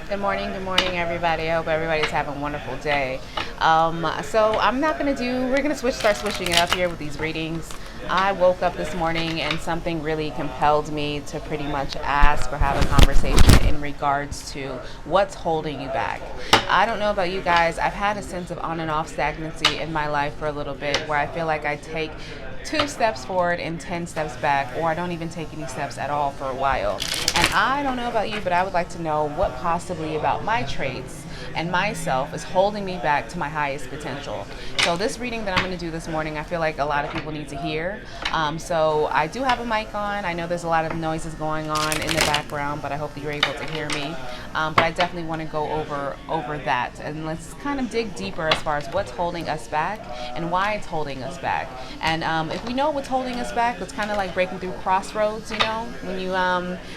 Good morning, everybody. I hope everybody's having a wonderful day. So I'm not gonna do. We're gonna start switching it up here with these readings. I woke up this morning and something really compelled me to pretty much ask or have a conversation in regards to what's holding you back. I don't know about you guys. I've had a sense of on and off stagnancy in my life for a little bit, where I feel like I take 2 steps forward and 10 steps back, or I don't even take any steps at all for a while. And I don't know about you, but I would like to know what possibly about my traits and myself is holding me back to my highest potential. So this reading that I'm going to do this morning, I feel like a lot of people need to hear. So I do have a mic on. I know there's a lot of noises going on in the background, but I hope that you're able to hear me. But I definitely want to go over that, and let's kind of dig deeper as far as what's holding us back and why it's holding us back. And if we know what's holding us back, it's kind of like breaking through crossroads. You know,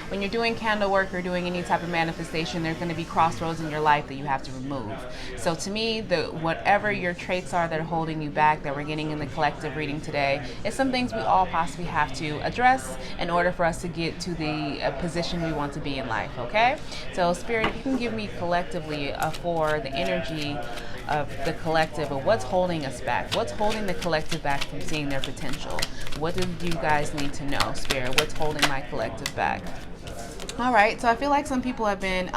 when you're doing candle work or doing any type of manifestation, there's going to be crossroads in your life that you have to remove. So to me, whatever your traits are that are holding you back, that we're getting in the collective reading today, is some things we all possibly have to address in order for us to get to the position we want to be in life. Okay, so Spirit, if you can give me collectively for the energy of the collective, of what's holding us back, what's holding the collective back from seeing their potential. What do you guys need to know, Spirit? What's holding my collective back? All right, so I feel like some people have been,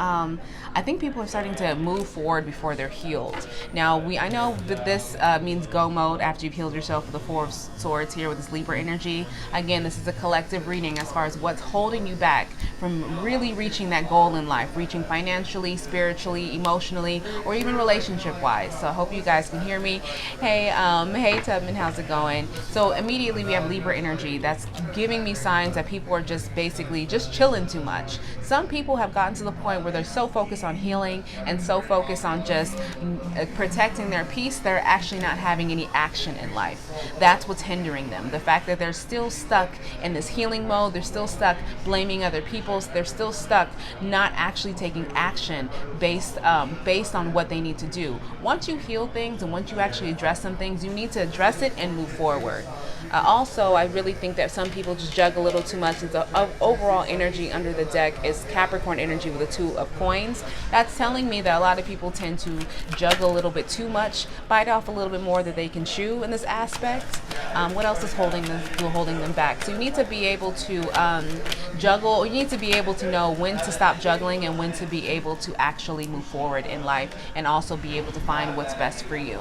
I think people are starting to move forward before they're healed. Now, I know that this means go mode after you've healed yourself with the Four of Swords here with this Libra energy. Again, this is a collective reading as far as what's holding you back from really reaching that goal in life, reaching financially, spiritually, emotionally, or even relationship-wise. So I hope you guys can hear me. Hey Tubman, how's it going? So immediately we have Libra energy. That's giving me signs that people are just basically just chilling too much. Some people have gotten to the point where they're so focused on healing and so focused on just protecting their peace, they're actually not having any action in life. That's what's hindering them. The fact that they're still stuck in this healing mode, they're still stuck blaming other people, they're still stuck not actually taking action based on what they need to do. Once you heal things and once you actually address some things, you need to address it and move forward. Also, I really think that some people just juggle a little too much. The overall energy under the deck is Capricorn energy with the Two of Coins. That's telling me that a lot of people tend to juggle a little bit too much, bite off a little bit more that they can chew in this aspect. What else is holding them back? So you need to be able to juggle. You need to be able to know when to stop juggling and when to be able to actually move forward in life, and also be able to find what's best for you.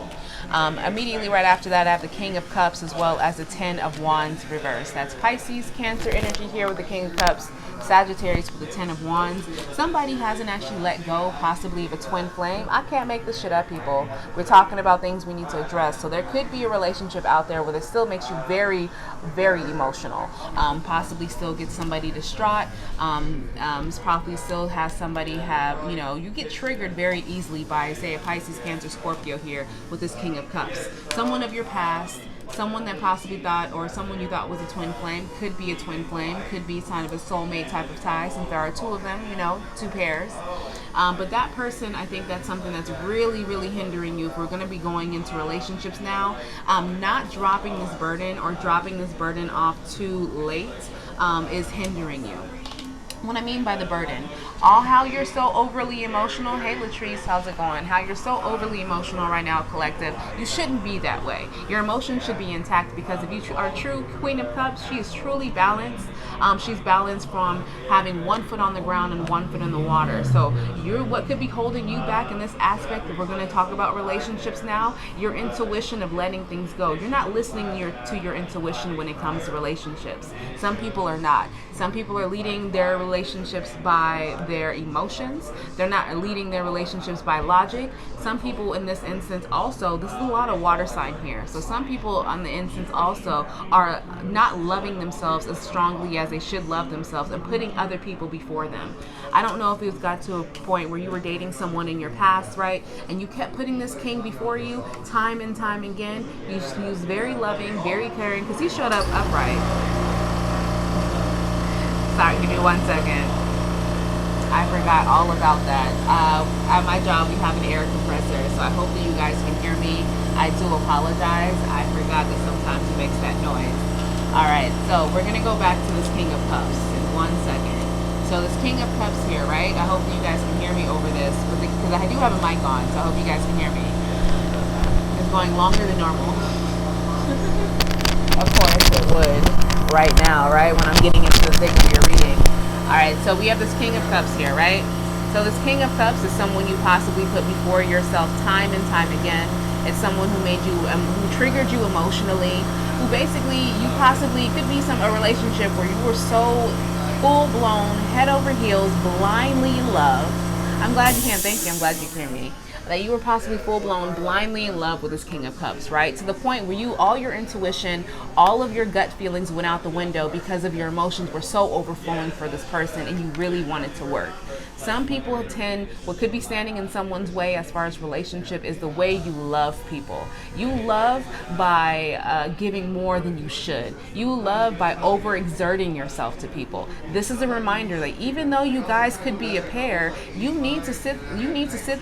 Immediately right after that, I have the King of Cups as well as the Ten of Wands reverse. That's Pisces, Cancer energy here with the King of Cups, Sagittarius with the Ten of Wands. Somebody hasn't actually let go, possibly of a twin flame. I can't make this shit up, people. We're talking about things we need to address. So there could be a relationship out there where it still makes you very, very emotional. Possibly still get somebody distraught. Probably still has somebody you get triggered very easily by, say, a Pisces, Cancer, Scorpio here with this King of Cups. Someone of your past, someone that possibly thought, or someone you thought was a twin flame, could be a twin flame, could be kind of a soulmate type of tie, since there are two of them, two pairs. But that person, I think that's something that's really, really hindering you if we're going to be going into relationships now. Not dropping this burden or dropping this burden off too late is hindering you. What I mean by the burden, how you're so overly emotional. Hey Latrice, how's it going? How you're so overly emotional right now, collective. You shouldn't be that way. Your emotions should be intact, because if you are a true Queen of Cups, she is truly balanced. She's balanced from having one foot on the ground and one foot in the water. So what could be holding you back in this aspect, if we're going to talk about relationships now, your intuition of letting things go. You're not listening to your intuition when it comes to relationships. Some people are not. Some people are leading their relationships by their emotions. They're not leading their relationships by logic. Some people in this instance also, this is a lot of water sign here. So some people on the instance also are not loving themselves as strongly as they should love themselves, and putting other people before them. I don't know if it got to a point where you were dating someone in your past, right? And you kept putting this king before you time and time again. He was very loving, very caring, because he showed up upright. Sorry, give me 1 second. I forgot all about that. At my job, we have an air compressor, so I hope that you guys can hear me. I do apologize. I forgot that sometimes it makes that noise. All right, so we're going to go back to this King of Cups in 1 second. So this King of Cups here, right? I hope you guys can hear me over this. because I do have a mic on, so I hope you guys can hear me. It's going longer than normal. Of course it would right now, right? When I'm getting into the thick of your reading. Alright, so we have this King of Cups here, right? So this King of Cups is someone you possibly put before yourself time and time again. It's someone who made you, who triggered you emotionally, who basically, you possibly, could be a relationship where you were so full-blown, head over heels, blindly in love. I'm glad you can, thank you, I'm glad you can hear me. That you were possibly full-blown, blindly in love with this King of Cups, right? To the point where all your intuition, all of your gut feelings went out the window because of your emotions were so overflowing for this person and you really wanted to work. Some people what could be standing in someone's way as far as relationship is the way you love people. You love by giving more than you should. You love by overexerting yourself to people. This is a reminder that even though you guys could be a pair, you need to sit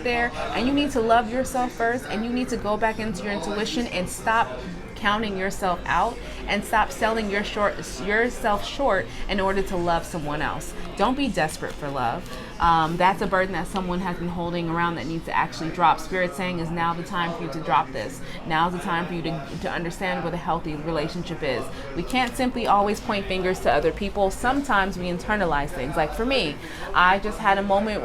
there and you need to love yourself first, and you need to go back into your intuition and stop counting yourself out and stop selling yourself short in order to love someone else. Don't be desperate for love. That's a burden that someone has been holding around that needs to actually drop. Spirit saying is now the time for you to drop this. Now's the time for you to understand what a healthy relationship is. We can't simply always point fingers to other people. Sometimes we internalize things. Like for me, I just had a moment,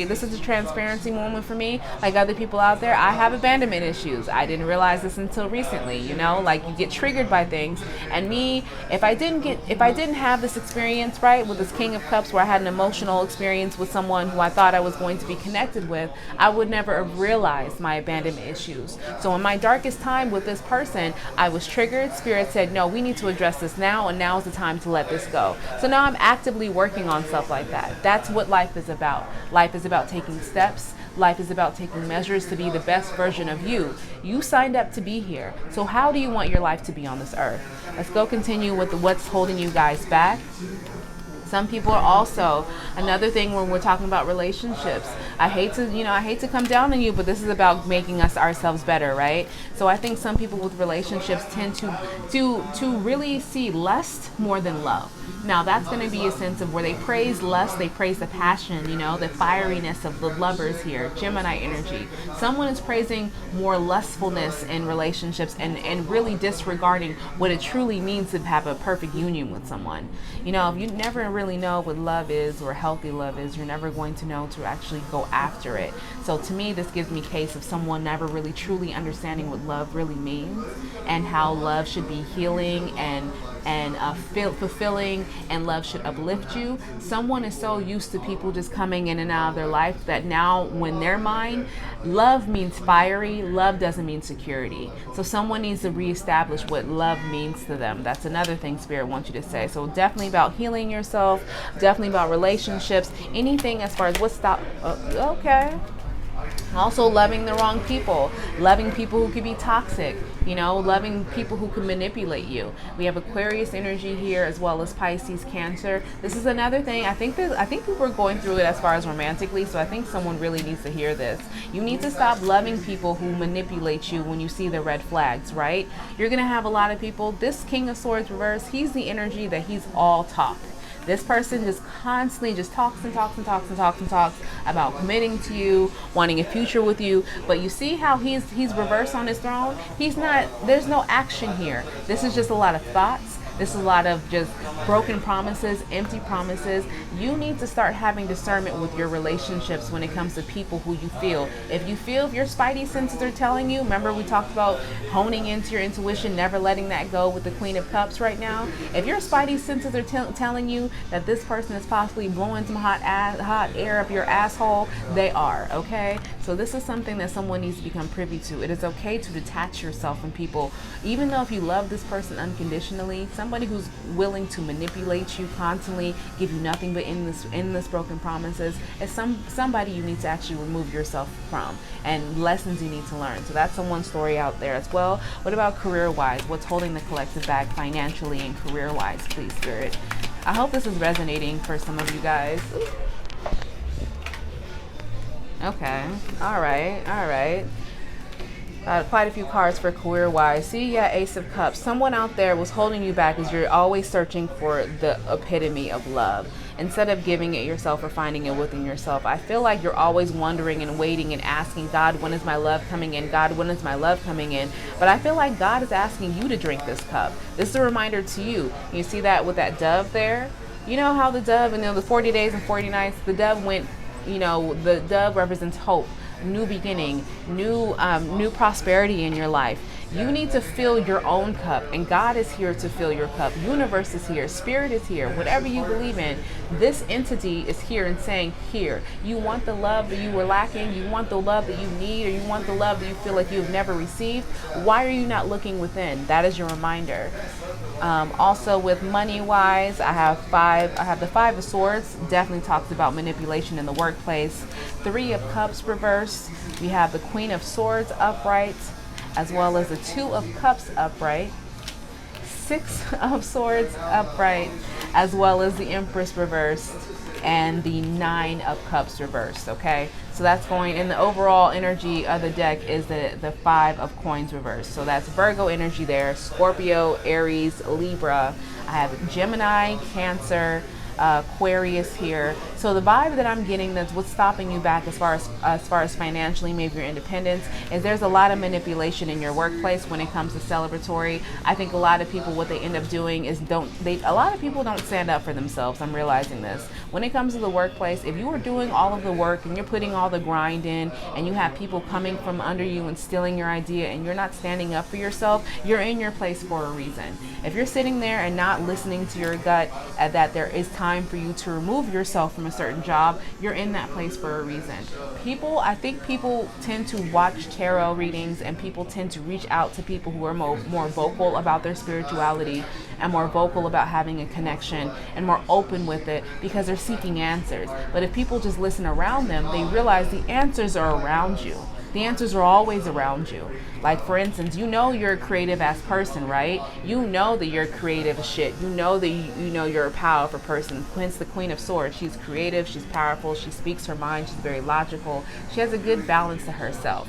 this is a transparency moment for me. Like other people out there, I have abandonment issues. I didn't realize this until recently, like you get triggered by things. And me, if I didn't have this experience, right, with this King of Cups where I had an emotional experience with someone who I thought I was going to be connected with, I would never have realized my abandonment issues. So in my darkest time with this person, I was triggered. Spirit said, no, we need to address this now, and now is the time to let this go. So now I'm actively working on stuff like that. That's what life is about. Life is about taking steps. Life is about taking measures to be the best version of you. You signed up to be here. So how do you want your life to be on this earth? Let's go continue with what's holding you guys back. Some people are also, another thing when we're talking about relationships, I hate to come down on you, but this is about making us ourselves better, right? So I think some people with relationships tend to really see lust more than love. Now that's going to be a sense of where they praise lust, they praise the passion, the fieriness of the lovers here, Gemini energy. Someone is praising more lustfulness in relationships and really disregarding what it truly means to have a perfect union with someone. If you never really know what love is or healthy love is, you're never going to know to actually go after it. So to me, this gives me case of someone never really truly understanding what love really means and how love should be healing and fulfilling, and love should uplift you. Someone is so used to people just coming in and out of their life that now when their mind, love means fiery, love doesn't mean security. So someone needs to reestablish what love means to them. That's another thing Spirit wants you to say. So definitely about healing yourself, definitely about relationships, anything as far as okay. Also loving the wrong people, loving people who could be toxic, loving people who can manipulate you. We have Aquarius energy here as well as Pisces, Cancer. This is another thing. I think people are going through it as far as romantically, so I think someone really needs to hear this. You need to stop loving people who manipulate you when you see the red flags, right? You're going to have a lot of people. This King of Swords reverse, he's the energy that he's all talk. This person just constantly just talks about committing to you, wanting a future with you. But you see how he's reversed on his throne? There's no action here. This is just a lot of thoughts. This is a lot of just broken promises, empty promises. You need to start having discernment with your relationships when it comes to people who you feel. If your spidey senses are telling you, remember we talked about honing into your intuition, never letting that go with the Queen of Cups right now. If your spidey senses are telling you that this person is possibly blowing some hot air up your asshole, they are, okay? So this is something that someone needs to become privy to. It is okay to detach yourself from people, even though if you love this person unconditionally, somebody who's willing to manipulate you constantly, give you nothing but endless broken promises, is somebody you need to actually remove yourself from, and lessons you need to learn. So that's one story out there as well. What about career-wise? What's holding the collective back financially and career-wise, please, Spirit? I hope this is resonating for some of you guys. Okay, all right. Quite a few cards for career-wise. See, yeah, Ace of Cups. Someone out there was holding you back as you're always searching for the epitome of love. instead of giving it yourself or finding it within yourself. I feel like you're always wondering and waiting and asking God, when is my love coming in? God, when is my love coming in? But I feel like God is asking you to drink this cup. This is a reminder to you. You see that with that dove there? You know how the dove, the 40 days and 40 nights, the dove went, the dove represents hope, new beginning, new prosperity in your life. You need to fill your own cup, and God is here to fill your cup. Universe is here, spirit is here, whatever you believe in. This entity is here and saying, here, you want the love that you were lacking, you want the love that you need, or you want the love that you feel like you've never received. Why are you not looking within? That is your reminder. Also with money wise, I have the Five of Swords, definitely talks about manipulation in the workplace. Three of Cups reversed. We have the Queen of Swords upright, as well as the Two of Cups upright, Six of Swords upright, as well as the Empress reversed, and the Nine of Cups reversed. Okay, so that's going in the overall energy of the deck is the Five of Coins reversed. So that's Virgo energy there, Scorpio, Aries, Libra. I have Gemini, Cancer, Aquarius here. So the vibe that I'm getting, that's what's stopping you back as far as financially, maybe your independence, is there's a lot of manipulation in your workplace when it comes to celebratory. I think a lot of people, what they end up doing is a lot of people don't stand up for themselves. I'm realizing this. When it comes to the workplace, if you are doing all of the work and you're putting all the grind in, and you have people coming from under you and stealing your idea, and you're not standing up for yourself, you're in your place for a reason. If you're sitting there and not listening to your gut, that there is time for you to remove yourself from a certain job, you're in that place for a reason. I think people tend to watch tarot readings, and people tend to reach out to people who are more vocal about their spirituality, and more vocal about having a connection, and more open with it, because they're seeking answers. But if people just listen around them, they realize the answers are around you. The answers are always around you. Like, for instance, you're a creative ass person, right? You know that you're creative as shit. You know that you're a powerful person. Hence the Queen of Swords. She's creative, she's powerful, she speaks her mind, she's very logical. She has a good balance to herself.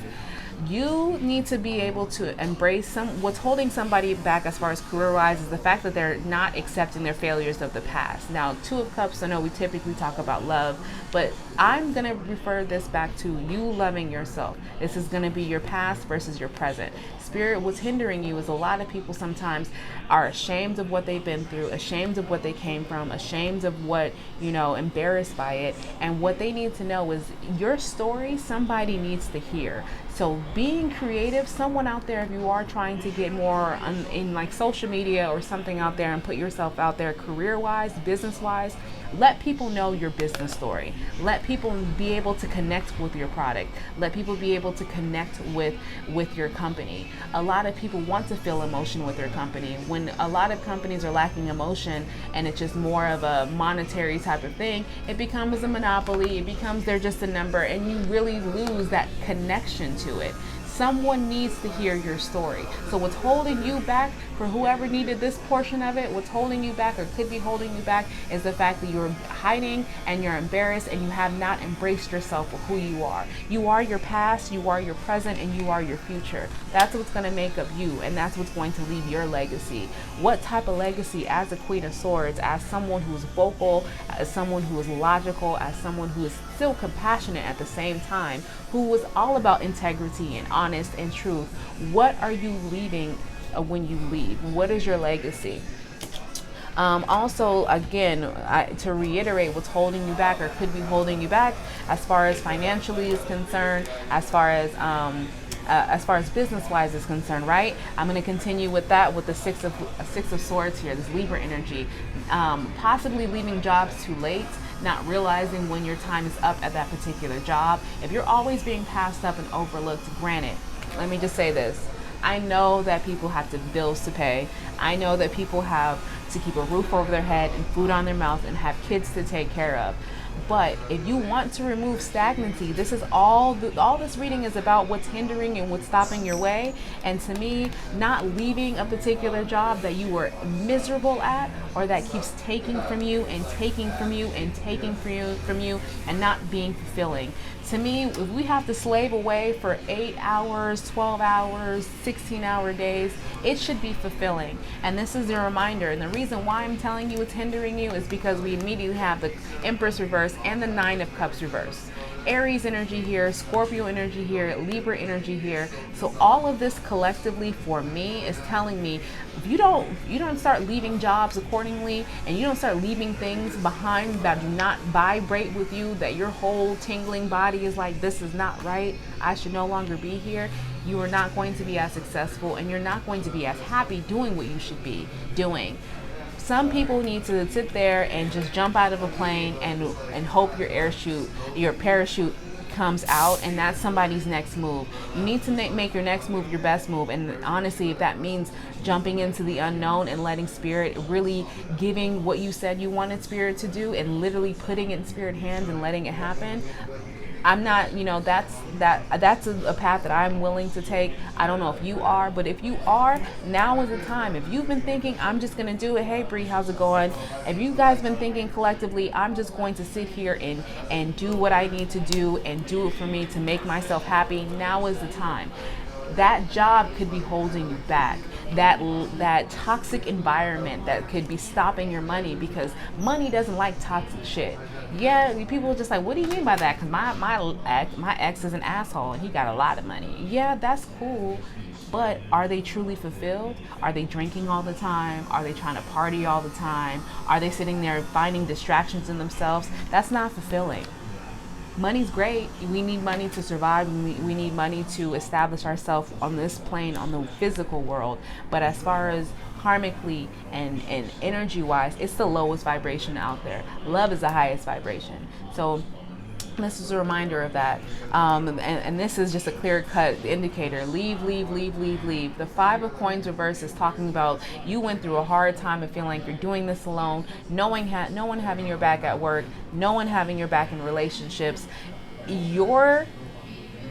You need to be able to embrace what's holding somebody back as far as career-wise is the fact that they're not accepting their failures of the past. Now, Two of Cups, I know we typically talk about love, but I'm going to refer this back to you loving yourself. This is going to be your past versus your present. Spirit, what's hindering you is a lot of people sometimes are ashamed of what they've been through, ashamed of what they came from, ashamed of what, embarrassed by it. And what they need to know is your story, somebody needs to hear. So being creative, someone out there, if you are trying to get more in like social media or something out there and put yourself out there career-wise, business-wise, let people know your business story. Let people be able to connect with your product. Let people be able to connect with your company. A lot of people want to feel emotion with their company. When a lot of companies are lacking emotion and it's just more of a monetary type of thing, it becomes a monopoly. It becomes they're just a number, and you really lose that connection to it. Someone needs to hear your story. So what's holding you back, for whoever needed this portion of it, what's holding you back or could be holding you back is the fact that you're hiding and you're embarrassed and you have not embraced yourself for who you are. You are your past, you are your present, and you are your future. That's what's going to make up you, and that's what's going to leave your legacy. What type of legacy as a Queen of Swords, as someone who's vocal, as someone who is logical, as someone who is still compassionate at the same time, who was all about integrity and honest and truth? What are you leaving when you leave? What is your legacy? Also, again, to reiterate, what's holding you back or could be holding you back as far as financially is concerned, as far as business-wise is concerned, right? I'm going to continue with that with the Six of Swords here, this Libra energy. Possibly leaving jobs too late, not realizing when your time is up at that particular job. If you're always being passed up and overlooked, granted, let me just say this. I know that people have bills to pay. I know that people have to keep a roof over their head and food on their mouth and have kids to take care of. But if you want to remove stagnancy, this is all this reading is about, what's hindering and what's stopping your way. And to me, not leaving a particular job that you were miserable at, or that keeps taking from you and taking from you and taking from you and not being fulfilling. To me, if we have to slave away for 8 hours, 12 hours, 16-hour days, it should be fulfilling. And this is a reminder. And the reason why I'm telling you it's hindering you is because we immediately have the Empress reverse and the Nine of Cups reverse. Aries energy here, Scorpio energy here, Libra energy here. So all of this collectively for me is telling me if you don't start leaving jobs accordingly, and you don't start leaving things behind that do not vibrate with you, that your whole tingling body is like, this is not right, I should no longer be here, you are not going to be as successful, and you're not going to be as happy doing what you should be doing. Some people need to sit there and just jump out of a plane and hope your parachute comes out, and that's somebody's next move. You need to make your next move your best move. And honestly, if that means jumping into the unknown and letting spirit, really giving what you said you wanted spirit to do and literally putting it in spirit hands and letting it happen, I'm not, that's a path that I'm willing to take. I don't know if you are, but if you are, now is the time. If you've been thinking, I'm just going to do it. Hey, Bree, how's it going? If you guys been thinking collectively, I'm just going to sit here and do what I need to do and do it for me to make myself happy, now is the time. That job could be holding you back. That toxic environment that could be stopping your money, because money doesn't like toxic shit. Yeah, people are just like, what do you mean by that? Because my ex is an asshole and he got a lot of money. Yeah, that's cool. But are they truly fulfilled? Are they drinking all the time? Are they trying to party all the time? Are they sitting there finding distractions in themselves? That's not fulfilling. Money's great. We need money to survive. We need money to establish ourselves on this plane, on the physical world. But as far as karmically and energy wise, it's the lowest vibration out there. Love is the highest vibration. So this is a reminder of that. And this is just a clear-cut indicator. Leave. The Five of Coins reverse is talking about you went through a hard time of feeling like you're doing this alone, no one having your back at work, no one having your back in relationships. Your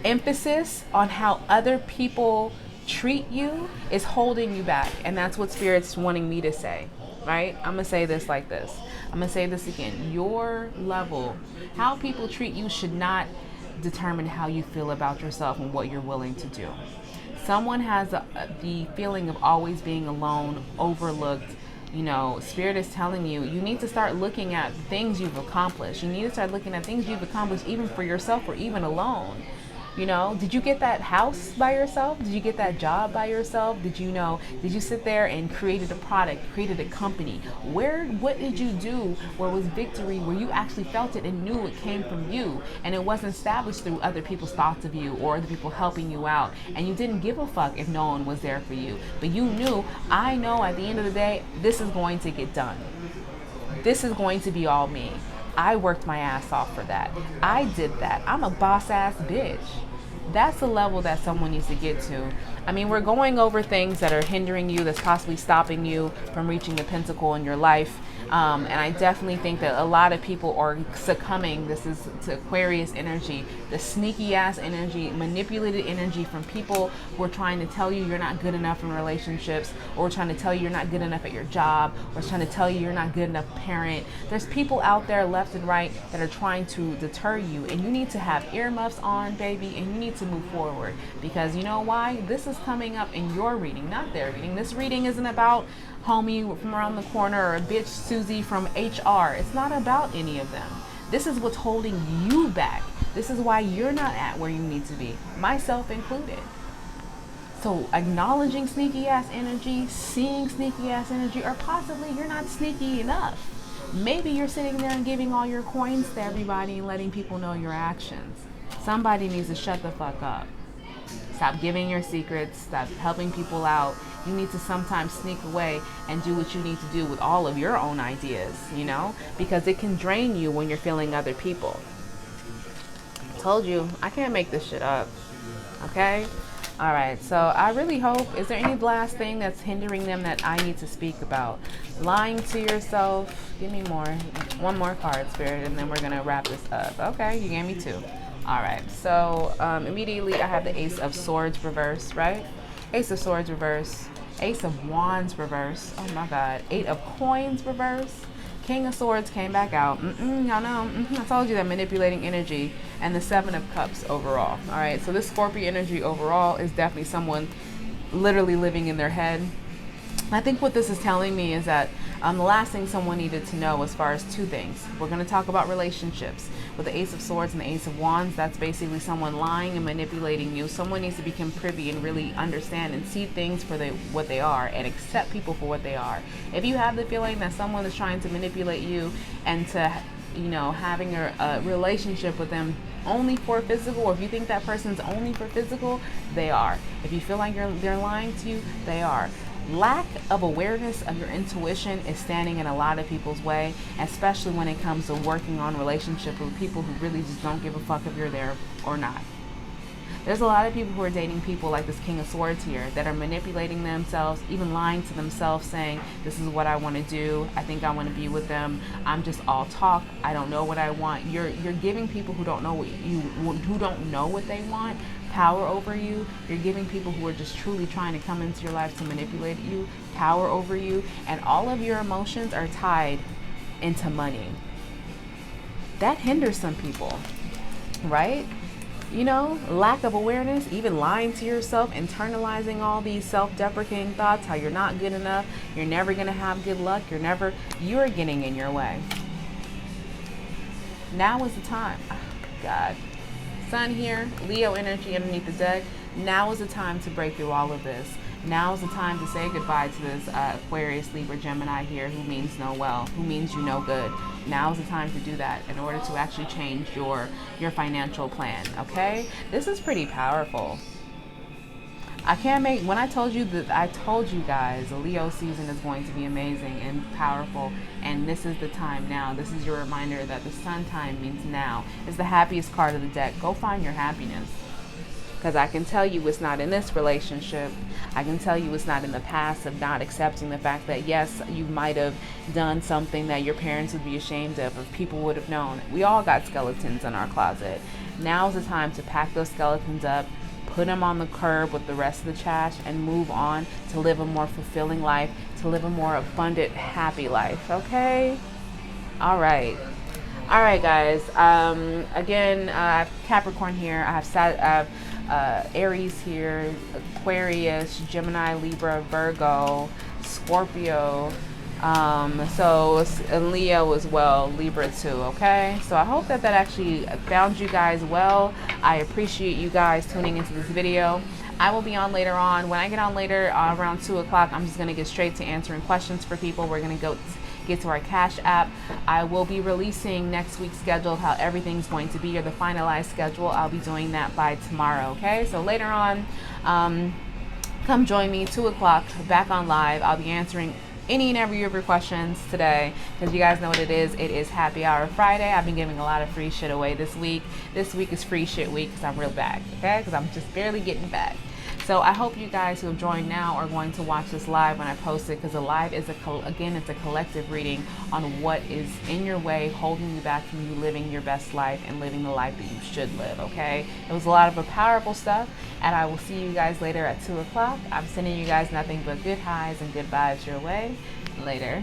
emphasis on how other people treat you is holding you back. And that's what Spirit's wanting me to say, right? I'm going to say this like this. I'm going to say this again. Your level, how people treat you should not determine how you feel about yourself and what you're willing to do. Someone has the feeling of always being alone, overlooked. Spirit is telling you, you need to start looking at things you've accomplished. You need to start looking at things you've accomplished even for yourself or even alone. Did you get that house by yourself? Did you get that job by yourself? Did you sit there and created a product, created a company? What did you do where was victory, where you actually felt it and knew it came from you, and it wasn't established through other people's thoughts of you or other people helping you out, and you didn't give a fuck if no one was there for you, but you knew, I know at the end of the day, this is going to get done. This is going to be all me. I worked my ass off for that. I did that. I'm a boss ass bitch. That's the level that someone needs to get to. I mean, we're going over things that are hindering you, that's possibly stopping you from reaching the pinnacle in your life. And I definitely think that a lot of people are succumbing. This is to Aquarius energy, the sneaky ass energy, manipulated energy from people who are trying to tell you you're not good enough in relationships, or trying to tell you you're not good enough at your job, or trying to tell you you're not good enough parent. There's people out there left and right that are trying to deter you, and you need to have earmuffs on, baby, and you need to move forward, because you know why? This is coming up in your reading, not their reading. This reading isn't about homie from around the corner or a bitch Susie from HR. It's not about any of them. This is what's holding you back. This is why you're not at where you need to be, myself included. So acknowledging sneaky ass energy, seeing sneaky ass energy, or possibly you're not sneaky enough. Maybe you're sitting there and giving all your coins to everybody and letting people know your actions. Somebody needs to shut the fuck up. Stop giving your secrets. Stop helping people out. You need to sometimes sneak away and do what you need to do with all of your own ideas, because it can drain you when you're feeling other people. Told you, I can't make this shit up. Okay? All right, so I really hope, is there any last thing that's hindering them that I need to speak about? Lying to yourself. Give me more. One more card, Spirit, and then we're going to wrap this up. Okay, you gave me two. All right, so immediately I have the Ace of Swords reverse, right? Ace of Swords reverse. Ace of Wands reverse. Oh my God. Eight of Coins reverse. King of Swords came back out. Y'all know, I told you that manipulating energy, and the Seven of Cups overall. All right, so this Scorpio energy overall is definitely someone literally living in their head. I think what this is telling me is that the last thing someone needed to know as far as two things. We're going to talk about relationships. With the Ace of Swords and the Ace of Wands, that's basically someone lying and manipulating you. Someone needs to become privy and really understand and see things for what they are, and accept people for what they are. If you have the feeling that someone is trying to manipulate you and to, having a relationship with them only for physical, or if you think that person's only for physical, they are. If you feel like they're lying to you, they are. Lack of awareness of your intuition is standing in a lot of people's way, especially when it comes to working on relationships with people who really just don't give a fuck if you're there or not. There's a lot of people who are dating people like this King of Swords here that are manipulating themselves, even lying to themselves, saying, this is what I want to do. I think I want to be with them. I'm just all talk. I don't know what I want. You're giving people who don't know what they want power over you. You're giving people who are just truly trying to come into your life to manipulate you power over you, and all of your emotions are tied into money. That hinders some people, right? Lack of awareness, even lying to yourself, internalizing all these self-deprecating thoughts, how you're not good enough, you're never going to have good luck, you're getting in your way. Now is the time. Oh, God. Sun here, Leo energy underneath the deck. Now is the time to break through all of this. Now is the time to say goodbye to this Aquarius, Libra, Gemini here who means no well, who means you no good. Now is the time to do that in order to actually change your financial plan, okay? This is pretty powerful. When I told you guys, the Leo season is going to be amazing and powerful, and this is the time now. This is your reminder that the sun time means now. It's the happiest card of the deck. Go find your happiness. Because I can tell you it's not in this relationship. I can tell you it's not in the past of not accepting the fact that, yes, you might have done something that your parents would be ashamed of, or people would have known. We all got skeletons in our closet. Now's the time to pack those skeletons up, put them on the curb with the rest of the trash, and move on to live a more fulfilling life, to live a more abundant, happy life, okay? All right, guys. Again, I have Capricorn here. I have Aries here, Aquarius, Gemini, Libra, Virgo, Scorpio, and Leo as well, Libra too, okay? So I hope that actually found you guys well. I appreciate you guys tuning into this video. I will be on later on. When I get on later, around 2 o'clock, I'm just going to get straight to answering questions for people. We're going to get to our Cash App. I will be releasing next week's schedule, how everything's going to be, or the finalized schedule. I'll be doing that by tomorrow, okay? So later on, come join me, 2 o'clock, back on live. I'll be answering any and every of your questions today, because you guys know what it is. It is Happy Hour Friday. I've been giving a lot of free shit away this week. This week is free shit week because I'm real back, okay? Because I'm just barely getting back. So I hope you guys who have joined now are going to watch this live when I post it, because the live is it's a collective reading on what is in your way, holding you back from you living your best life and living the life that you should live, okay? It was a lot of powerful stuff, and I will see you guys later at 2 o'clock. I'm sending you guys nothing but good highs and good vibes your way. Later.